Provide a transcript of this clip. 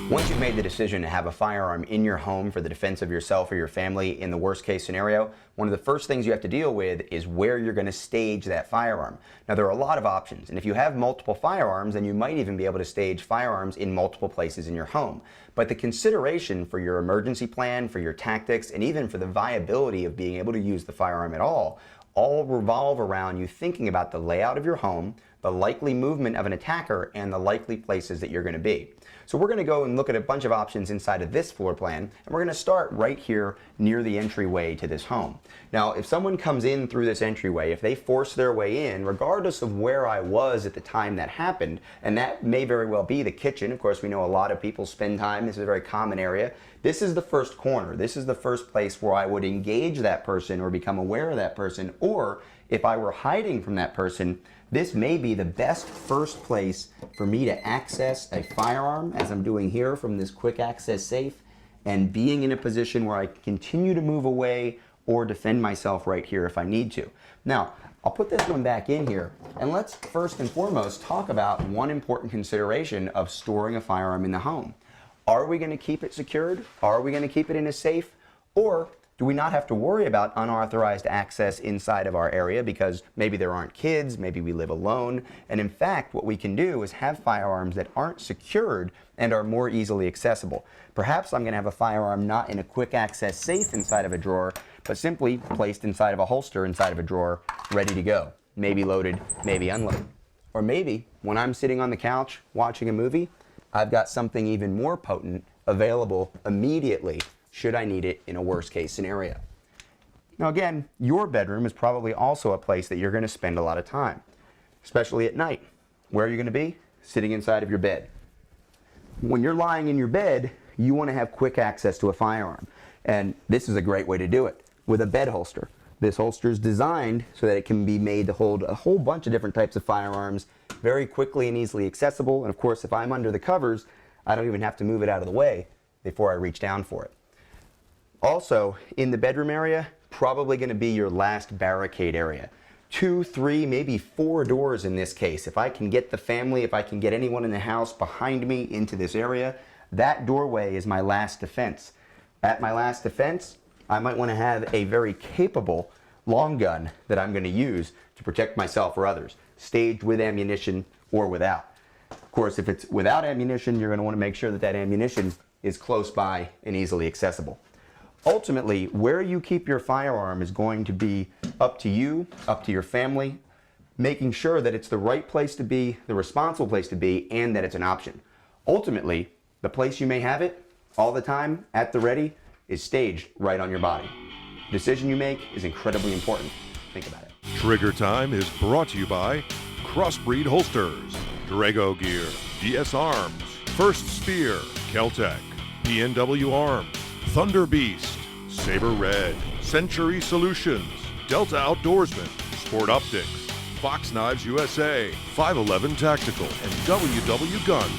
Once you've made the decision to have a firearm in your home for the defense of yourself or your family in the worst case scenario, one of the first things you have to deal with is where you're going to stage that firearm. Now, there are a lot of options, and if you have multiple firearms, then you might even be able to stage firearms in multiple places in your home. But the consideration for your emergency plan, for your tactics, and even for the viability of being able to use the firearm at all revolve around you thinking about the layout of your home, the likely movement of an attacker, and the likely places that you're going to be. So we're going to go and look at a bunch of options inside of this floor plan, and we're going to start right here near the entryway to this home. Now, if someone comes in through this entryway, if they force their way in, regardless of where I was at the time that happened, and that may very well be the kitchen. Of course, we know a lot of people spend time. This is a very common area. This is the first corner. This is the first place where I would engage that person or become aware of that person, or if I were hiding from that person, this may be the best first place for me to access a firearm, as I'm doing here from this quick access safe, and being in a position where I can continue to move away or defend myself right here if I need to. Now, I'll put this one back in here, and let's first and foremost talk about one important consideration of storing a firearm in the home. Are we going to keep it secured? Are we going to keep it in a safe? Or do we not have to worry about unauthorized access inside of our area because maybe there aren't kids, maybe we live alone, and in fact what we can do is have firearms that aren't secured and are more easily accessible. Perhaps I'm going to have a firearm not in a quick access safe inside of a drawer, but simply placed inside of a holster inside of a drawer, ready to go. Maybe loaded, maybe unloaded. Or maybe when I'm sitting on the couch watching a movie, I've got something even more potent available immediately should I need it in a worst case scenario. Now again, your bedroom is probably also a place that you're going to spend a lot of time, especially at night. Where are you going to be? Sitting inside of your bed. When you're lying in your bed, you want to have quick access to a firearm. And this is a great way to do it with a bed holster. This holster is designed so that it can be made to hold a whole bunch of different types of firearms very quickly and easily accessible. And of course, if I'm under the covers, I don't even have to move it out of the way before I reach down for it. Also, in the bedroom area, probably going to be your last barricade area. 2, 3, maybe 4 doors in this case. If I can get the family, if I can get anyone in the house behind me into this area, that doorway is my last defense. At my last defense, I might want to have a very capable long gun that I'm going to use to protect myself or others, staged with ammunition or without. Of course, if it's without ammunition, you're going to want to make sure that that ammunition is close by and easily accessible. Ultimately, where you keep your firearm is going to be up to you, up to your family, making sure that it's the right place to be, the responsible place to be, and that it's an option. Ultimately, the place you may have it all the time, at the ready, is staged right on your body. The decision you make is incredibly important. Think about it. Trigger Time is brought to you by Crossbreed Holsters, Drago Gear, DS Arms, First Spear, Keltec, PNW Arms, Thunder Beast, Saber Red, Century Solutions, Delta Outdoorsman, Sport Optics, Fox Knives USA, 511 Tactical, and WW Guns.